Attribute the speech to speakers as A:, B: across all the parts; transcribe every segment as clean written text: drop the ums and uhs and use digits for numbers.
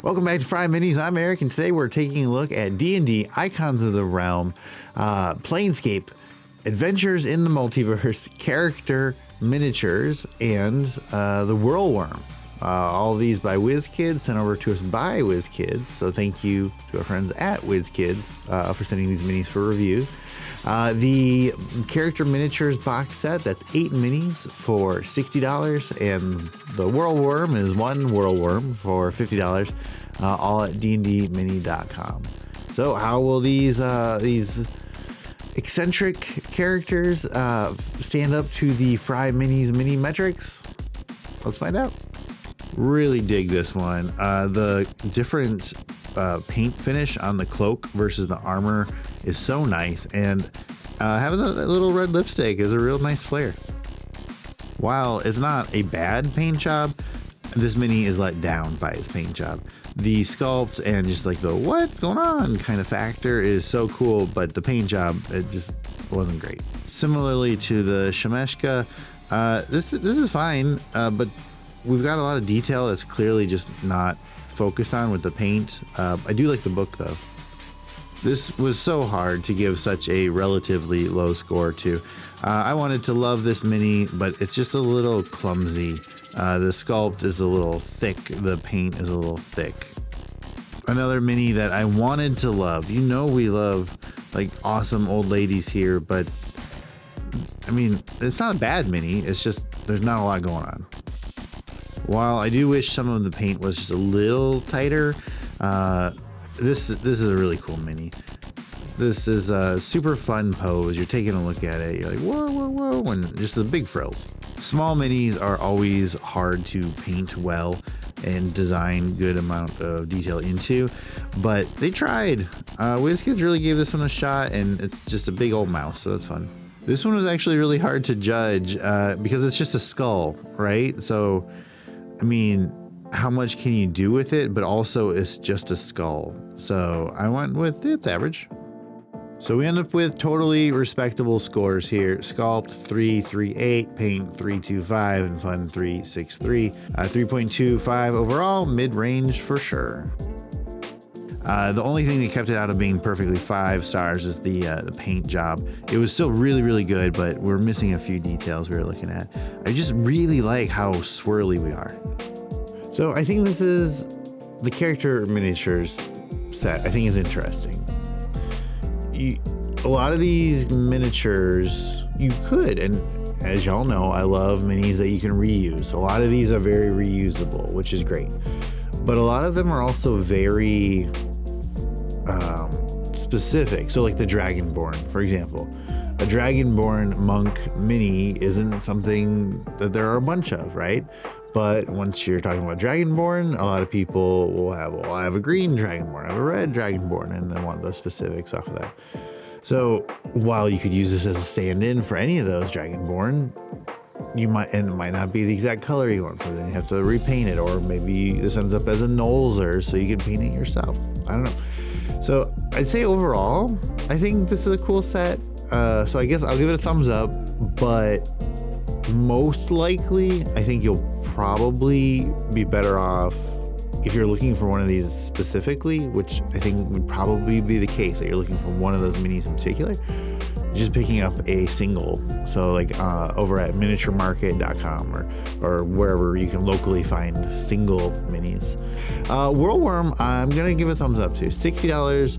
A: Welcome back to FryMinis. I'm Eric, and today we're taking a look at D&D Icons of the Realm, Planescape, Adventures in the Multiverse, Character Miniatures, and the Whirlwyrm. All of these by wizkids, sent over to us by wizkids. So thank you to our friends at wizkids for sending these minis for review. The character miniatures box set, that's 8 minis for $60, and the Whirlwyrm is 1 Whirlwyrm for $50, all at dndmini.com. So how will these eccentric characters stand up to the FryMinis mini metrics? Let's find out. Really dig this one. The different paint finish on the cloak versus the armor is so nice, and having a little red lipstick is a real nice flair. While it's not a bad paint job, this mini is let down by its paint job. The sculpt and just like the what's going on kind of factor is so cool, but the paint job, it just wasn't great. Similarly to the Shemeshka, this is fine, but we've got a lot of detail that's clearly just not focused on with the paint. I do like the book though. This was so hard to give such a relatively low score to. I wanted to love this mini, but it's just a little clumsy. The sculpt is a little thick. The paint is a little thick. Another mini that I wanted to love. You know we love like awesome old ladies here, but I mean, it's not a bad mini. It's just there's not a lot going on. While I do wish some of the paint was just a little tighter, this is a really cool mini. This is a super fun pose. You're taking a look at it. You're like, whoa, whoa, whoa, and just the big frills. Small minis are always hard to paint well and design good amount of detail into, but they tried. WizKids really gave this one a shot, and it's just a big old mouse, so that's fun. This one was actually really hard to judge because it's just a skull, right? So, I mean, how much can you do with it? But also it's just a skull. So I went with its average. So we end up with totally respectable scores here. Sculpt 338, paint 325, and fun 363. 3.25 overall, mid-range for sure. The only thing that kept it out of being perfectly 5 stars is the paint job. It was still really, really good, but we're missing a few details we were looking at. I just really like how swirly we are. So I think this is the character miniatures set. I think is interesting. A lot of these miniatures you could, and as y'all know, I love minis that you can reuse. A lot of these are very reusable, which is great. But a lot of them are also very specific. So like the Dragonborn, for example. A Dragonborn monk mini isn't something that there are a bunch of, right? But once you're talking about Dragonborn, a lot of people will have, well, I have a green Dragonborn, I have a red Dragonborn, and they want those specifics off of that. So while you could use this as a stand-in for any of those Dragonborn, you might, and it might not be the exact color you want, so then you have to repaint it, or maybe this ends up as a Nolzer, so you can paint it yourself. I don't know. So I'd say overall, I think this is a cool set. So I guess I'll give it a thumbs up, but most likely, I think you'll probably be better off if you're looking for one of these specifically, which I think would probably be the case, that you're looking for one of those minis in particular, just picking up a single. So like over at miniaturemarket.com or wherever you can locally find single minis. Whirlwyrm, I'm gonna give a thumbs up to $60.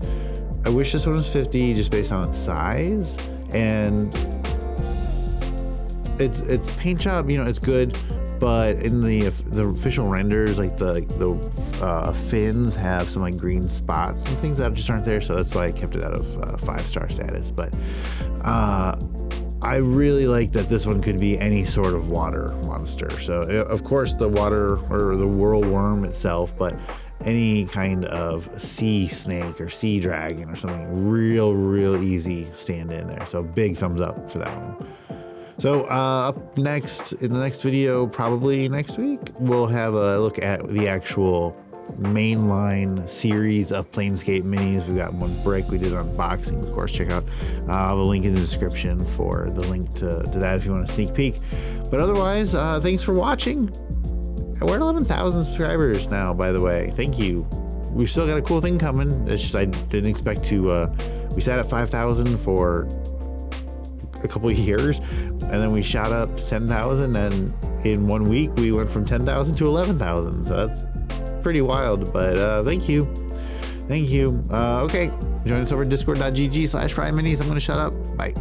A: I wish this one was $50 just based on its size, and its paint job, you know, it's good, but in the official renders, like the fins have some like green spots and things that just aren't there, so that's why I kept it out of 5-star status. But I really like that this one could be any sort of water monster. So of course the water or the Whirlwyrm itself, but any kind of sea snake or sea dragon or something real easy stand in there. So big thumbs up for that one. So up next, in the next video, probably next week, we'll have a look at the actual mainline series of Planescape minis. We've got one brick we did unboxing, of course. Check out I'll have a link in the description for the link to that if you want a sneak peek. But otherwise, thanks for watching, We're at 11,000 subscribers now, by the way. Thank you. We've still got a cool thing coming. It's just I didn't expect to. We sat at 5,000 for a couple of years, and then we shot up to 10,000, and in 1 week we went from 10,000 to 11,000. So that's pretty wild. But thank you. Okay, join us over at discord.gg/FryMinis. I'm gonna shut up. Bye.